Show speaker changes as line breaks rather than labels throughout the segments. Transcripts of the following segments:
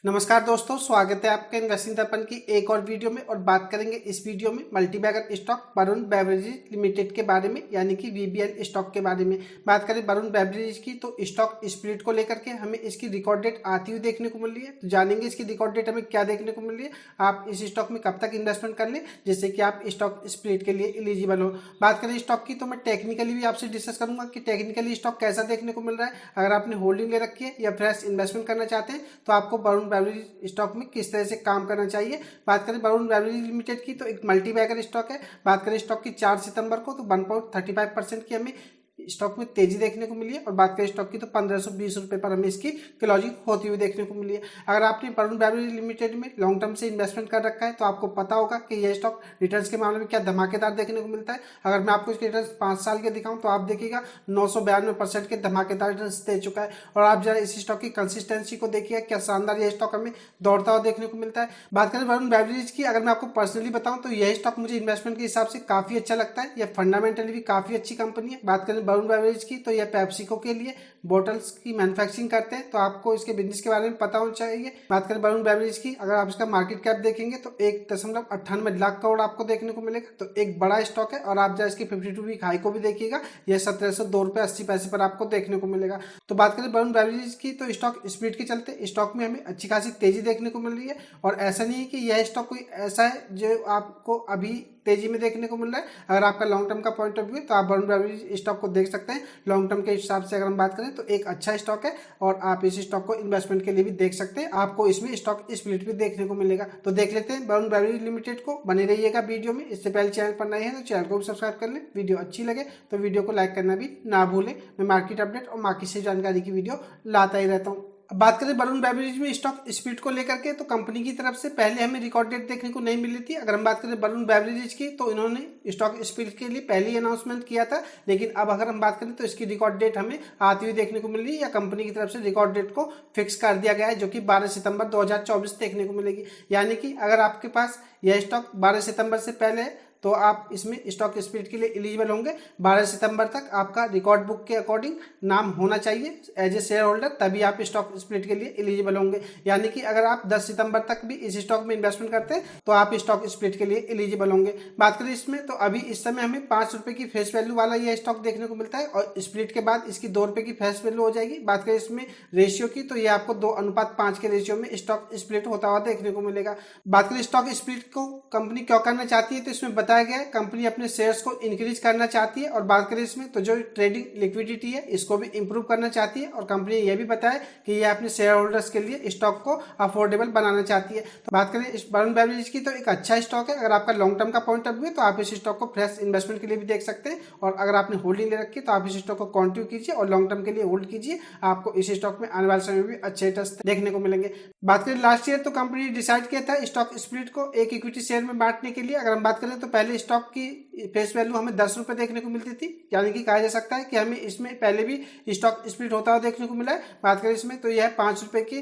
नमस्कार दोस्तों, स्वागत है आपके इन्वेस्टिंग दर्पण की एक और वीडियो में। और बात करेंगे इस वीडियो में multibagger stock Varun beverages limited के बारे में, यानी कि वीबीएल स्टॉक के बारे में। बात करें वरुण बेवरेजेज की तो स्टॉक स्प्लिट को लेकर के हमें इसकी रिकॉर्ड डेट आती हुई देखने को मिल रही है। तो जानेंगे इसकी रिकॉर्ड डेट हमें क्या देखने को मिल रही है, आप इस स्टॉक में कब तक इन्वेस्टमेंट कर लें जिससे कि आप स्टॉक स्प्लिट के लिए एलिजिबल हो। बात करें स्टॉक की तो मैं टेक्निकली भी आपसे डिस्कस करूंगा कि टेक्निकली स्टॉक कैसा देखने को मिल रहा है। अगर आपने होल्डिंग ले रखी है या फ्रेश इन्वेस्टमेंट करना चाहते हैं तो आपको वरुण बेवरेजेज स्टॉक में किस तरह से काम करना चाहिए। बात करें वरुण बेवरेजेज लिमिटेड की तो एक मल्टीबैगर स्टॉक है। बात करें स्टॉक की 4 सितंबर को तो 1.35% की हमें स्टॉक में तेजी देखने को मिली है। और बात करें स्टॉक की तो 1520 रुपए पर हमें इसकी क्लोजिंग होती हुई देखने को मिली है। अगर आपने वरुण बेवरेजेज लिमिटेड में लॉन्ग टर्म से इन्वेस्टमेंट कर रखा है तो आपको पता होगा कि यह स्टॉक रिटर्न्स के मामले में क्या धमाकेदार देखने को मिलता है। अगर मैं आपको इसके रिटर्न्स 5 साल के दिखाऊं तो आप देखिएगा 992% के धमाकेदार रिटर्न्स दे चुका है। और आप जरा इस स्टॉक की कंसिस्टेंसी को देखिए, क्या शानदार यह स्टॉक हमें दौड़ता हुआ देखने को मिलता है। बात करें वरुण बेवरेजेज की, अगर मैं आपको पर्सनली बताऊं तो यह स्टॉक मुझे इन्वेस्टमेंट के हिसाब से काफी अच्छा लगता है। यह फंडामेंटली भी काफी अच्छी कंपनी है। बात करें वरुण बेवरेजेज की तो यह पेप्सिको के लिए बोटल्स की मैन्युफैक्चरिंग करते हैं, तो आपको इसके बिजनेस के बारे में पता होना चाहिए। बात करें वरुण बेवरेजेज की, अगर आप इसका मार्केट कैप देखेंगे तो 1.98 लाख करोड़ आपको देखने को मिलेगा। तो एक बड़ा स्टॉक है। और आप जब इसकी 52 वीक हाई को भी देखिएगा, यह 1702.80 पर आपको देखने को मिलेगा। तो बात करें वरुण बेवरेजेज की तो स्टॉक स्प्लिट के चलते स्टॉक में हमें अच्छी खासी तेजी देखने को मिल रही है। और ऐसा नहीं है कि यह स्टॉक कोई ऐसा है जो आपको अभी तेजी में देखने को मिल रहा है। अगर आपका लॉन्ग टर्म का पॉइंट ऑफ व्यू है तो आप वरुण बेवरेजेज स्टॉक को देख सकते हैं। लॉन्ग टर्म के हिसाब से अगर हम बात करें तो एक अच्छा स्टॉक है और आप इस स्टॉक को इन्वेस्टमेंट के लिए भी देख सकते हैं। आपको इसमें स्टॉक स्प्लिट भी देखने को मिलेगा। तो देख लेते हैं वरुण बेवरेजेज लिमिटेड को। बने रहिएगा वीडियो में। इससे पहले चैनल पर नए हैं तो चैनल को भी सब्सक्राइब कर लें। वीडियो अच्छी लगे तो वीडियो को लाइक करना भी ना भूलें। मैं मार्केट अपडेट और मार्केट से जानकारी की वीडियो लाता ही रहता हूँ। अब बात करें वरुण बेवरेजेज में स्टॉक स्प्लिट को लेकर के तो कंपनी की तरफ से पहले हमें रिकॉर्ड डेट देखने को नहीं मिली थी। अगर हम बात करें वरुण बेवरेजेज की तो इन्होंने स्टॉक स्प्लिट के लिए पहले ही अनाउंसमेंट किया था, लेकिन अब अगर हम बात करें तो इसकी रिकॉर्ड डेट हमें आती हुई देखने को मिल रही है, या कंपनी की तरफ से रिकॉर्ड डेट को फिक्स कर दिया गया है जो कि 12 सितंबर 2024 देखने को मिलेगी। यानी कि अगर आपके पास यह स्टॉक 12 सितंबर से पहले है तो आप इसमें स्टॉक स्प्लिट के लिए एलिजिबल होंगे। 12 सितंबर तक आपका रिकॉर्ड बुक के अकॉर्डिंग नाम होना चाहिए एज ए शेयर होल्डर, तभी आप स्टॉक स्प्लिट के लिए एलिजिबल होंगे। यानी कि अगर आप 10 सितंबर तक भी इस स्टॉक में इन्वेस्टमेंट करते हैं तो आप स्टॉक स्प्लिट के लिए एलिजिबल होंगे। बात करें इसमें तो अभी इस समय हमें 5 रुपए की फेस वैल्यू वाला यह स्टॉक देखने को मिलता है और स्प्लिट के बाद इसकी 2 रुपए की फेस वैल्यू हो जाएगी। बात करें इसमें रेशियो की तो यह आपको 2:5 के रेशियो में स्टॉक स्प्लिट होता हुआ देखने को मिलेगा। बात करें स्टॉक स्प्लिट को कंपनी क्यों करना चाहती है तो इसमें बताया गया है कंपनी अपने शेयर्स को इंक्रीज करना चाहती है। और बात करें इसमें तो जो ट्रेडिंग लिक्विडिटी है इसको भी इंप्रूव करना चाहती है। और कंपनी यह भी बताया कि यह अपने शेयर होल्डर्स के लिए स्टॉक को अफोर्डेबल बनाना चाहती है। तो बात करें इस वरुण बेवरेजेज की तो एक अच्छा स्टॉक है। अगर आपका लॉन्ग टर्म का पॉइंट ऑफ व्यू है तो आप इस स्टॉक को फ्रेश इन्वेस्टमेंट के लिए भी देख सकते हैं। और अगर आपने होल्डिंग ले रखी है तो आप इस स्टॉक को कंटिन्यू कीजिए और लॉन्ग टर्म के लिए होल्ड कीजिए। आपको इस स्टॉक में आने वाले समय में भी अच्छे रिटर्न्स देखने को मिलेंगे। बात करें लास्ट ईयर तो कंपनी डिसाइड किया था स्टॉक स्प्लिट को एक इक्विटी शेयर में बांटने के लिए। अगर हम बात करें तो पहले स्टॉक की फेस वैल्यू हमें 10 रुपए देखने को मिलती थी, यानी कि कहा जा सकता है कि हमें इसमें पहले भी स्टॉक स्प्लिट होता हुआ देखने को मिला है। बात करें इसमें तो यह 5 रुपए की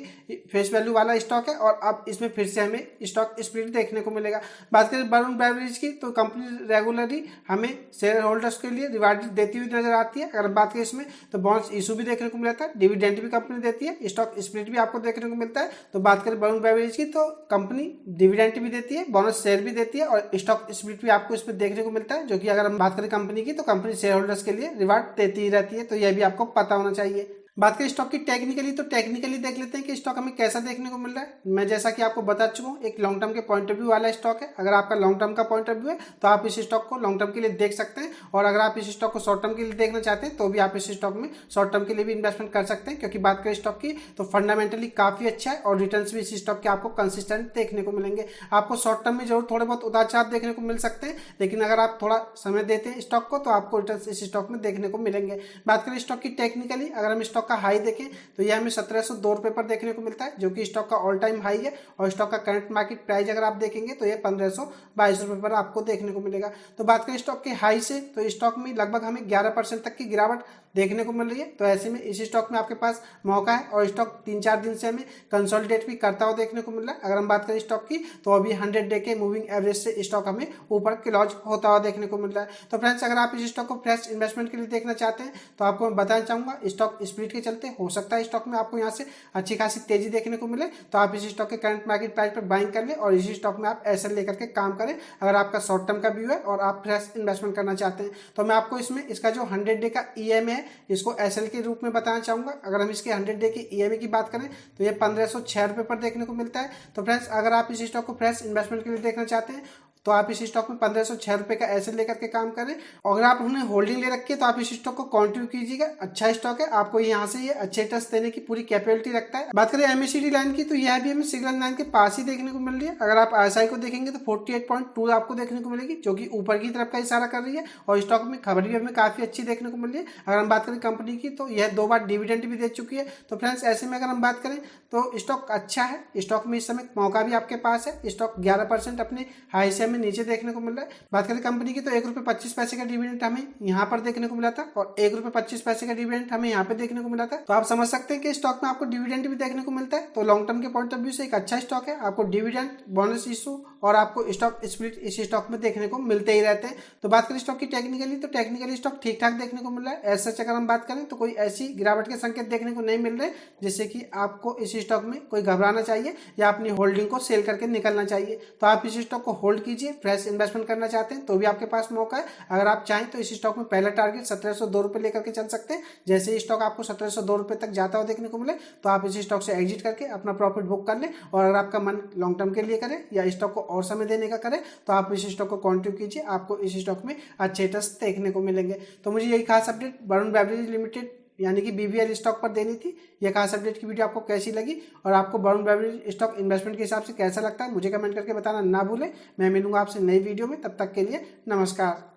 फेस वैल्यू वाला स्टॉक है और अब इसमें फिर से हमें स्टॉक स्प्लिट देखने को मिलेगा। बात करें वरुण बेवरेजेज की तो कंपनी रेगुलरली हमें शेयर होल्डर्स के लिए रिवार्ड देती हुई नजर आती है। अगर बात करें इसमें तो बॉन्ड्स इशू भी देखने को मिलता है, डिविडेंड भी कंपनी देती है, स्टॉक स्प्लिट भी आपको देखने को मिलता है। तो बात करें वरुण बेवरेजेज की तो कंपनी डिविडेंड भी देती है, बोनस शेयर भी देती है और स्टॉक स्प्लिट भी आपको इसमें देखने को मिलता है, जो कि अगर हम बात करें कंपनी की तो कंपनी शेयर होल्डर्स के लिए रिवार्ड देती ही रहती है। तो यह भी आपको पता होना चाहिए। बात करें स्टॉक की टेक्निकली तो टेक्निकली देख लेते हैं कि स्टॉक हमें कैसा देखने को मिल रहा है। मैं जैसा कि आपको बता चुका हूँ एक लॉन्ग टर्म के पॉइंट ऑफ व्यू वाला स्टॉक है। अगर आपका लॉन्ग टर्म का पॉइंट ऑफ व्यू है तो आप इस स्टॉक को लॉन्ग टर्म के लिए देख सकते हैं। और अगर आप इस स्टॉक को शॉर्ट टर्म के लिए देखना चाहते हैं तो भी आप इस स्टॉक में शॉर्ट टर्म के लिए भी इन्वेस्टमेंट कर सकते हैं, क्योंकि बात करें स्टॉक की तो फंडामेंटली काफी अच्छा है और रिटर्न्स भी इस स्टॉक के आपको कंसिस्टेंट देखने को मिलेंगे। आपको शॉर्ट टर्म में जरूर थोड़े बहुत उतार चढ़ाव देखने को मिल सकते हैं, लेकिन अगर आप थोड़ा समय देते हैं स्टॉक को तो आपको रिटर्न्स इस स्टॉक में देखने को मिलेंगे। बात करें स्टॉक की टेक्निकली, अगर हम स्टॉक का हाई देखें तो यह हमें 1702 रुपए पर देखने को मिलता है, जो कि स्टॉक का ऑल टाइम हाई है। और स्टॉक का करंट मार्केट प्राइस अगर आप देखेंगे तो यह 1522 रुपए पर आपको देखने को मिलेगा। तो बात करें स्टॉक के हाई से तो स्टॉक में लगभग हमें 11% तक की गिरावट देखने को मिल रही है। तो ऐसे में इस स्टॉक में आपके पास मौका है और स्टॉक 3-4 दिन से हमें कंसोलिडेट भी करता हुआ देखने को मिल रहा है। अगर हम बात करें स्टॉक की तो अभी 100 डे के मूविंग एवरेज से स्टॉक हमें ऊपर क्लोज होता हुआ देखने को मिल रहा है। तो फ्रेंड्स, अगर आप इस स्टॉक को फ्रेश इन्वेस्टमेंट के लिए देखना चाहते हैं तो आपको मैं बताना चाहूंगा, स्टॉक स्प्लिट के चलते हो सकता है स्टॉक में आपको यहाँ से अच्छी खासी तेजी देखने को मिले, तो आप इस स्टॉक के करंट मार्केट प्राइस पर बाइंग कर ले और इसी स्टॉक में आप एसएल लेकर के काम करें अगर आपका शॉर्ट टर्म का व्यू है और आप फ्रेश इन्वेस्टमेंट करना चाहते हैं। तो मैं आपको इसमें इसका जो 100 डे का ईएमए है इसको एसएल के रूप में बताना चाहूंगा। अगर हम इसके 100 डे के ईएमए की बात करें तो ये 1506 रुपये पर देखने को मिलता है। तो फ्रेंड्स, अगर आप इस स्टॉक को फ्रेश इन्वेस्टमेंट के लिए देखना चाहते हैं तो आप इस स्टॉक में 1506 रुपये का एसएल लेकर के काम करें। और अगर आप उन्हें होल्डिंग ले रखी है तो आप इस स्टॉक को कंटिन्यू कीजिएगा। अच्छा स्टॉक है, आपको यहाँ से ये अच्छे टच देने की पूरी कैपेबिलिटी रखता है। बात करें एमएसीडी लाइन की तो यह भी हमें सिग्नल लाइन के पास ही देखने को मिल रही है। अगर आप आरएसआई को देखेंगे तो 48.2 आपको देखने को मिलेगी, जो कि ऊपर की तरफ का इशारा कर रही है। और स्टॉक में खबर भी हमें काफी अच्छी देखने को मिल रही है। अगर हम बात करें कंपनी की तो यह 2 बार डिविडेंड भी दे चुकी है। तो फ्रेंड्स, ऐसे में अगर हम बात करें तो स्टॉक अच्छा है, स्टॉक में इस समय मौका भी आपके पास है। स्टॉक 11% अपने हाई से हमें नीचे देखने को। बात करें कंपनी की तो ₹1.25 का डिविडेंड हमें यहाँ पर देखने को मिला था और ₹1.25 का डिविडेंड हमें यहाँ पे देखने को मिला था। तो आप समझ सकते हैं कि स्टॉक में आपको डिविडेंड भी देखने को मिलता है। तो लॉन्ग टर्म के पॉइंट ऑफ व्यू से एक अच्छा स्टॉक है। आपको डिविडेंड, बोनस इशू और आपको स्टॉक स्प्लिट इस स्टॉक में देखने को मिलते ही रहते हैं। तो बात करें स्टॉक की टेक्निकली तो टेक्निकली स्टॉक ठीक ठाक देखने को मिल रहा है। ऐसा अगर हम बात करें तो कोई ऐसी गिरावट के संकेत देखने को नहीं मिल रहे जिससे कि आपको इस स्टॉक में कोई घबराना चाहिए या अपनी होल्डिंग को सेल करके निकलना चाहिए। तो आप इस स्टॉक को होल्ड कीजिए। फ्रेश इन्वेस्टमेंट करना चाहते हैं तो भी आपके पास मौका है। अगर आप चाहें तो इस स्टॉक में पहला टारगेट 1702 रुपये लेकर के चल सकते हैं। जैसे स्टॉक आपको 1702 रुपये तक जाता हुआ देखने को मिले तो आप इस स्टॉक से एग्जिट करके अपना प्रॉफिट बुक कर लें। और अगर आपका मन लॉन्ग टर्म के लिए करे या स्टॉक को और समय देने का करे तो आप इस स्टॉक को कंटिन्यू कीजिए। आपको इस स्टॉक में अच्छे टच देखने को मिलेंगे। तो मुझे यही खास अपडेट वरुण बेवरेज लिमिटेड यानी कि BBL स्टॉक पर देनी थी। यह खास अपडेट की वीडियो आपको कैसी लगी और आपको वरुण बेवरेज स्टॉक इन्वेस्टमेंट के हिसाब से कैसा लगता है मुझे कमेंट करके बताना ना भूलें। मैं मिलूंगा आपसे नई वीडियो में, तब तक के लिए नमस्कार।